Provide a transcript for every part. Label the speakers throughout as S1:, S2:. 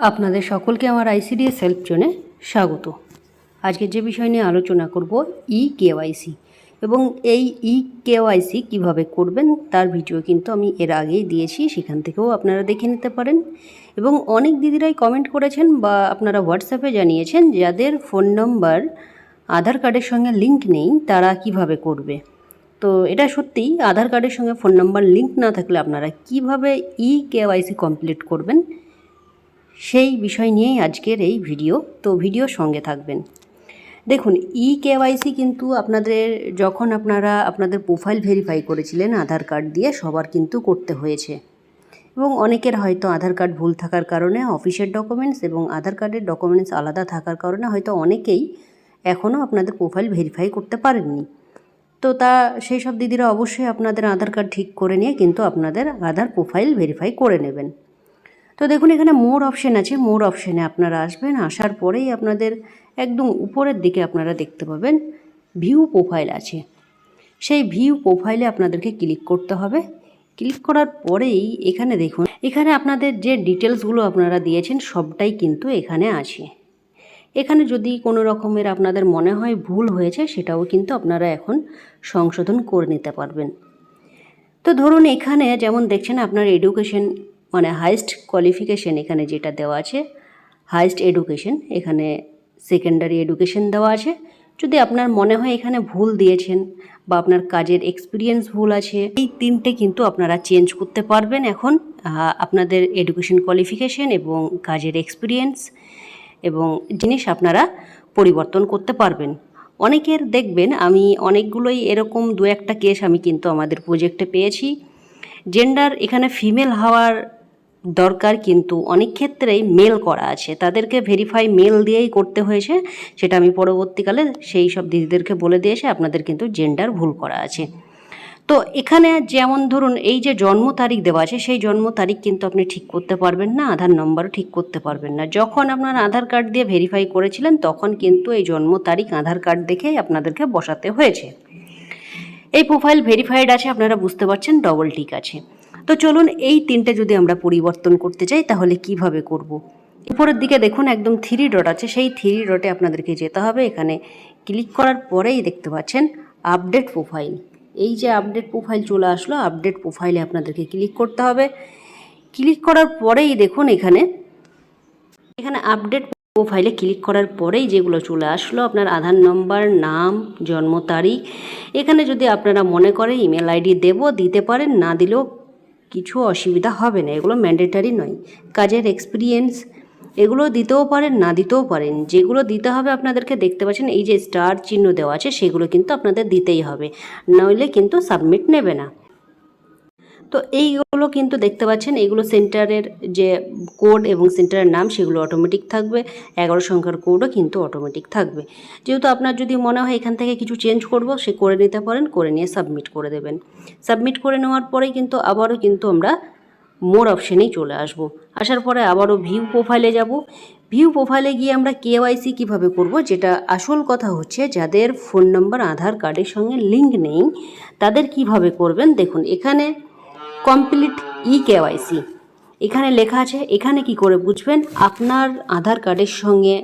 S1: আপনাদের সকলকে আমার আইসিডিএস হেল্প জোনে স্বাগত। আজকে যে বিষয় নিয়ে আলোচনা করব কেওয়াইসি এবং এই কেওয়াইসি কিভাবে করবেন তার ভিডিও কিন্তু আমি এর আগেই দিয়েছি, সেখান থেকেও আপনারা দেখে নিতে পারেন। এবং অনেক দিদিরাই কমেন্ট করেছেন বা আপনারা হোয়াটসঅ্যাপে জানিয়েছেন যাদের ফোন নম্বর আধার কার্ডের সঙ্গে লিঙ্ক নেই তারা কিভাবে করবে। তো এটা সত্যিই, আধার কার্ডের সঙ্গে ফোন নাম্বার লিঙ্ক না থাকলে আপনারা কিভাবে কেওয়াইসি কমপ্লিট করবেন সেই বিষয় নিয়েই আজকের এই ভিডিও। তো ভিডিওর সঙ্গে থাকবেন। দেখুন, কেওয়াইসি কিন্তু যখন আপনারা আপনাদের প্রোফাইল ভেরিফাই করেছিলেন আধার কার্ড দিয়ে, সবার কিন্তু করতে হয়েছে। এবং অনেকের হয়তো আধার কার্ড ভুল থাকার কারণে অফিসের ডকুমেন্টস এবং আধার কার্ডের ডকুমেন্টস আলাদা থাকার কারণে হয়তো অনেকেই এখনও আপনাদের প্রোফাইল ভেরিফাই করতে পারেননি। তো সেই সব দিদিরা অবশ্যই আপনাদের আধার কার্ড ঠিক করে নিয়ে কিন্তু আপনাদের আধার প্রোফাইল ভেরিফাই করে নেবেন। তো দেখুন, এখানে মোর অপশান আছে। মোর অপশানে আপনারা আসবেন। আসার পরেই আপনাদের একদম উপরের দিকে আপনারা দেখতে পাবেন ভিউ প্রোফাইল আছে। সেই ভিউ প্রোফাইলে আপনাদেরকে ক্লিক করতে হবে। ক্লিক করার পরেই এখানে দেখুন, এখানে আপনাদের যে ডিটেলসগুলো আপনারা দিয়েছেন সবটাই কিন্তু এখানে আছে। এখানে যদি কোনো রকমের আপনাদের মনে হয় ভুল হয়েছে সেটাও কিন্তু আপনারা এখন সংশোধন করে নিতে পারবেন। তো ধরুন, এখানে যেমন দেখছেন আপনার এডুকেশন মানে হাইস্ট কোয়ালিফিকেশন এখানে যেটা দেওয়া আছে, হাইস্ট এডুকেশন, এখানে সেকেন্ডারি এডুকেশন দেওয়া আছে। যদি আপনার মনে হয় এখানে ভুল দিয়েছেন বা আপনার কাজের এক্সপিরিয়েন্স ভুল আছে, এই তিনটে কিন্তু আপনারা চেঞ্জ করতে পারবেন এখন। আপনাদের এডুকেশন কোয়ালিফিকেশন এবং কাজের এক্সপিরিয়েন্স এবং জিনিস আপনারা পরিবর্তন করতে পারবেন। অনেকের দেখবেন, আমি অনেকগুলোই এরকম দু একটা কেস আমি কিন্তু আমাদের প্রজেক্টে পেয়েছি। জেন্ডার এখানে ফিমেল হওয়ার দরকার, কিন্তু অনেক ক্ষেত্রেই মেল করা আছে, তাদেরকে ভেরিফাই মেল দিয়েই করতে হয়েছে। সেটা আমি পরবর্তীকালে সেই সব দিদিদেরকে বলে দিয়েছি আপনাদের কিন্তু জেন্ডার ভুল করা আছে। তো এখানে যেমন ধরুন, এই যে জন্ম তারিখ দেওয়া আছে, সেই জন্ম তারিখ কিন্তু আপনি ঠিক করতে পারবেন না, আধার নম্বরও ঠিক করতে পারবেন না। যখন আপনার আধার কার্ড দিয়ে ভেরিফাই করেছিলেন তখন কিন্তু এই জন্ম তারিখ আধার কার্ড দেখেই আপনাদেরকে বসাতে হয়েছে। এই প্রোফাইল ভেরিফাইড আছে, আপনারা বুঝতে পারছেন, ডবল টিক আছে। তো চলুন, এই তিনটে যদি আমরা পরিবর্তন করতে চাই তাহলে কিভাবে করব। উপরের দিকে দেখুন একদম 3 ডট আছে, সেই 3 ডটে আপনাদেরকে যেতে হবে। এখানে ক্লিক করার পরেই দেখতে পাচ্ছেন আপডেট প্রোফাইল। এই যে আপডেট প্রোফাইল চলে আসলো, আপডেট প্রোফাইলে আপনাদেরকে ক্লিক করতে হবে। ক্লিক করার পরেই দেখুন এখানে আপডেট প্রোফাইলে ক্লিক করার পরেই যেগুলো চলে আসলো, আপনার আধার নম্বর, নাম, জন্ম তারিখ। এখানে যদি আপনারা মনে করেন ইমেল আইডি দিতে পারেন, না দিলেও কিছু অসুবিধা হবে না, এগুলো ম্যান্ডেটারি নয়। কাজের এক্সপিরিয়েন্স এগুলো দিতেও পারেন, না দিতেও পারেন। যেগুলো দিতে হবে আপনাদেরকে দেখতে পাচ্ছেন এই যে স্টার চিহ্ন দেওয়া আছে, সেগুলো কিন্তু আপনাদের দিতেই হবে, নইলে কিন্তু সাবমিট নেবে না। তো এইগুলো কিন্তু দেখতে পাচ্ছেন, এইগুলো সেন্টারের যে কোড এবং সেন্টারের নাম সেগুলো অটোমেটিক থাকবে। 11 সংখ্যার কোডও কিন্তু অটোমেটিক থাকবে। যেহেতু আপনার যদি মনে হয় এখান থেকে কিছু চেঞ্জ করব, সে করে নিতে পারেন, করে নিয়ে সাবমিট করে দেবেন। সাবমিট করে নেওয়ার পরেই কিন্তু আবারও কিন্তু আমরা মোর অপশানেই চলে আসব। আসার পরে আবারও ভিউ প্রোফাইলে যাব। ভিউ প্রোফাইলে গিয়ে আমরা কেওয়াইসি কীভাবে করব, যেটা আসল কথা হচ্ছে, যাদের ফোন নম্বর আধার কার্ডের সঙ্গে লিঙ্ক নেই তাদের কিভাবে করবেন। দেখুন, এখানে কমপ্লিট কেওয়াইসি এখানে লেখা আছে। এখানে কি করে বুঝবেন আপনার আধার কার্ডের সঙ্গে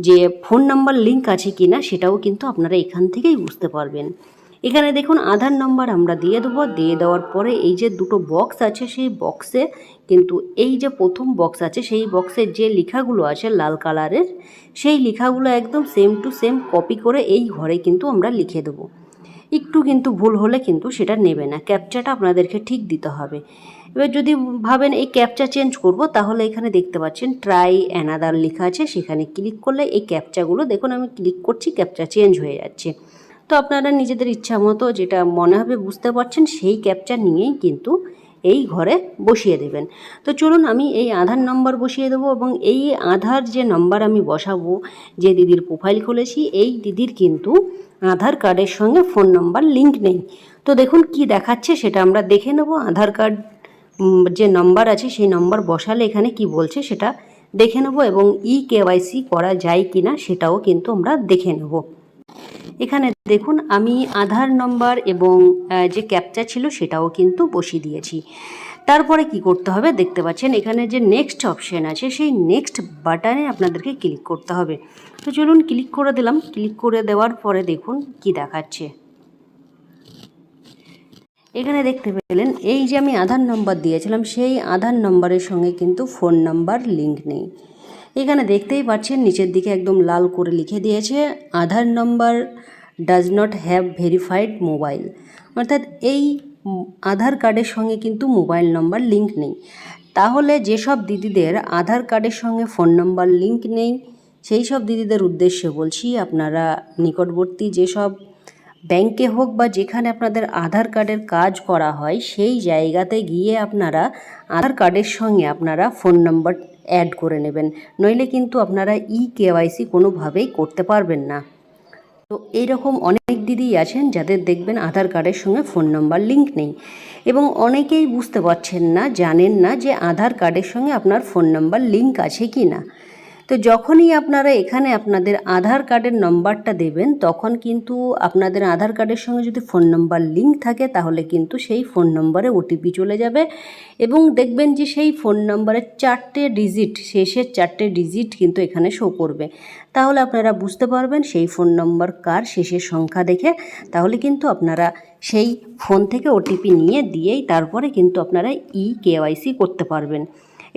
S1: যে ফোন নাম্বার লিঙ্ক আছে কি না, সেটাও কিন্তু আপনারা এখান থেকেই বুঝতে পারবেন। এখানে দেখুন আধার নম্বর আমরা দিয়ে দেবো। দিয়ে দেওয়ার পরে এই যে দুটো বক্স আছে, সেই বক্সে কিন্তু এই যে প্রথম বক্স আছে, সেই বক্সের যে লেখাগুলো আছে লাল কালারের, সেই লেখাগুলো একদম সেম টু সেম কপি করে এই ঘরে কিন্তু আমরা লিখে দেবো। একটু কিন্তু ভুল হলে কিন্তু সেটা নেবে না, ক্যাপচাটা আপনাদেরকে ঠিক দিতে হবে। এবার যদি ভাবেন এই ক্যাপচা চেঞ্জ করব, তাহলে এখানে দেখতে পাচ্ছেন ট্রাই অ্যানাদার লেখা আছে, সেখানে ক্লিক করলে এই ক্যাপচাগুলো দেখুন আমি ক্লিক করছি, ক্যাপচা চেঞ্জ হয়ে যাচ্ছে। তো আপনারা নিজেদের ইচ্ছা মতো যেটা মনে হবে বুঝতে পারছেন, সেই ক্যাপচা নিয়েই কিন্তু এই ঘরে বসিয়ে দেবেন। তো চলুন, আমি এই আধার নম্বর বসিয়ে দেবো এবং এই আধার যে নম্বর আমি বসাবো, যে দিদির প্রোফাইল খুলেছি এই দিদির কিন্তু আধার কার্ডের সঙ্গে ফোন নাম্বার লিঙ্ক নেই। তো দেখুন কি দেখাচ্ছে সেটা আমরা দেখে নেব। আধার কার্ড যে নম্বর আছে সেই নম্বর বসালে এখানে কি বলছে সেটা দেখে নেব এবং কেওয়াইসি করা যায় কি না সেটাও কিন্তু আমরা দেখে নেব। এখানে দেখুন আমি আধার নম্বর এবং যে ক্যাপচা ছিল সেটাও কিন্তু বসিয়ে দিয়েছি। তারপরে কি করতে হবে দেখতে পাচ্ছেন এখানে যে নেক্সট অপশান আছে, সেই নেক্সট বাটনে আপনাদেরকে ক্লিক করতে হবে। তো চলুন ক্লিক করে দিলাম। ক্লিক করে দেওয়ার পরে দেখুন কি দেখাচ্ছে। এখানে দেখতে পেলেন এই যে আমি আধার নম্বর দিয়েছিলাম, সেই আধার নম্বরের সঙ্গে কিন্তু ফোন নাম্বার লিঙ্ক নেই। এখানে দেখতেই পাচ্ছেন নিচের দিকে একদম লাল করে লিখে দিয়েছে Aadhaar number does not have verified mobile, অর্থাৎ এই আধার কার্ডের সঙ্গে কিন্তু মোবাইল নম্বর লিঙ্ক নেই। তাহলে যেসব দিদিদের আধার কার্ডের সঙ্গে ফোন নম্বর লিঙ্ক নেই, সেই সব দিদিদের উদ্দেশ্যে বলছি, আপনারা নিকটবর্তী যেসব ব্যাংকে হোক বা যেখানে আপনাদের আধার কার্ডের কাজ করা হয়, সেই জায়গাতে গিয়ে আপনারা আধার কার্ডের সঙ্গে আপনারা ফোন নম্বর অ্যাড করে নেবেন, নইলে কিন্তু আপনারা কেওয়াইসি কোনোভাবেই করতে পারবেন না। তো এইরকম অনেক দিদি আছেন যাদের দেখবেন আধার কার্ডের সঙ্গে ফোন নাম্বার লিঙ্ক নেই, এবং অনেকেই বুঝতে পারছেন না, জানেন না যে আধার কার্ডের সঙ্গে আপনার ফোন নাম্বার লিঙ্ক আছে কি না। তো যখনই আপনারা এখানে আপনাদের আধার কার্ডের নম্বরটা দেবেন, তখন কিন্তু আপনাদের আধার কার্ডের সঙ্গে যদি ফোন নাম্বার লিঙ্ক থাকে, তাহলে কিন্তু সেই ফোন নম্বরে ওটিপি চলে যাবে, এবং দেখবেন যে সেই ফোন নম্বরের 4টে ডিজিট, শেষের 4টে ডিজিট কিন্তু এখানে শো করবে। তাহলে আপনারা বুঝতে পারবেন সেই ফোন নম্বর কার, শেষের সংখ্যা দেখে। তাহলে কিন্তু আপনারা সেই ফোন থেকে ওটিপি নিয়ে দিয়েই তারপরে কিন্তু আপনারা কেওয়াইসি করতে পারবেন।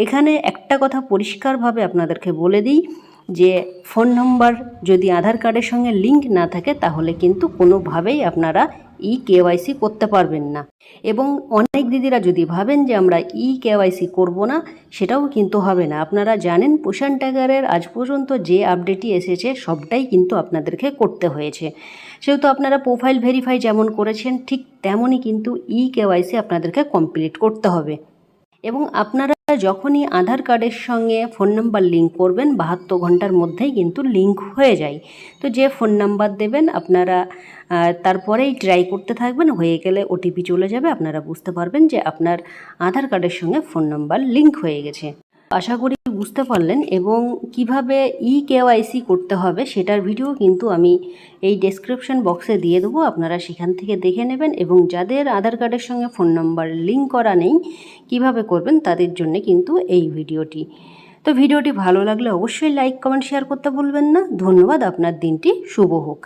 S1: এখানে একটা কথা পরিষ্কারভাবে আপনাদেরকে বলে দিই যে ফোন নম্বর যদি আধার কার্ডের সঙ্গে লিঙ্ক না থাকে, তাহলে কিন্তু কোনোভাবেই আপনারা কেওয়াইসি করতে পারবেন না। এবং অনেক দিদিরা যদি ভাবেন যে আমরা কেওয়াইসি করব না, সেটাও কিন্তু হবে না। আপনারা জানেন পোষণ ট্যাগারের আজ পর্যন্ত যে আপডেটই এসেছে সবটাই কিন্তু আপনাদেরকে করতে হয়েছে। সেহেতু আপনারা প্রোফাইল ভেরিফাই যেমন করেছেন, ঠিক তেমনই কিন্তু কেওয়াইসি আপনাদেরকে কমপ্লিট করতে হবে। এবং আপনারা যখনই আধার কার্ডের সঙ্গে ফোন নাম্বার লিঙ্ক করবেন, 72 ঘন্টার মধ্যেই কিন্তু লিঙ্ক হয়ে যায়। তো যে ফোন নাম্বার দেবেন আপনারা তারপরেই ট্রাই করতে থাকবেন, হয়ে গেলে ওটিপি চলে যাবে, আপনারা বুঝতে পারবেন যে আপনার আধার কার্ডের সঙ্গে ফোন নাম্বার লিঙ্ক হয়ে গেছে। আশা করি বুঝতে পারলেন, এবং কিভাবে কেওয়াইসি করতে হবে সেটার ভিডিও কিন্তু আমি এই ডেসক্রিপশন বক্সে দিয়ে দেবো, আপনারা সেখান থেকে দেখে নেবেন। এবং যাদের আধার কার্ডের সঙ্গে ফোন নাম্বার লিঙ্ক করা নেই, কিভাবে করবেন তাদের জন্য কিন্তু এই ভিডিওটি। তো ভিডিওটি ভালো লাগলে অবশ্যই লাইক, কমেন্ট, শেয়ার করতে ভুলবেন না। ধন্যবাদ, আপনার দিনটি শুভ হোক।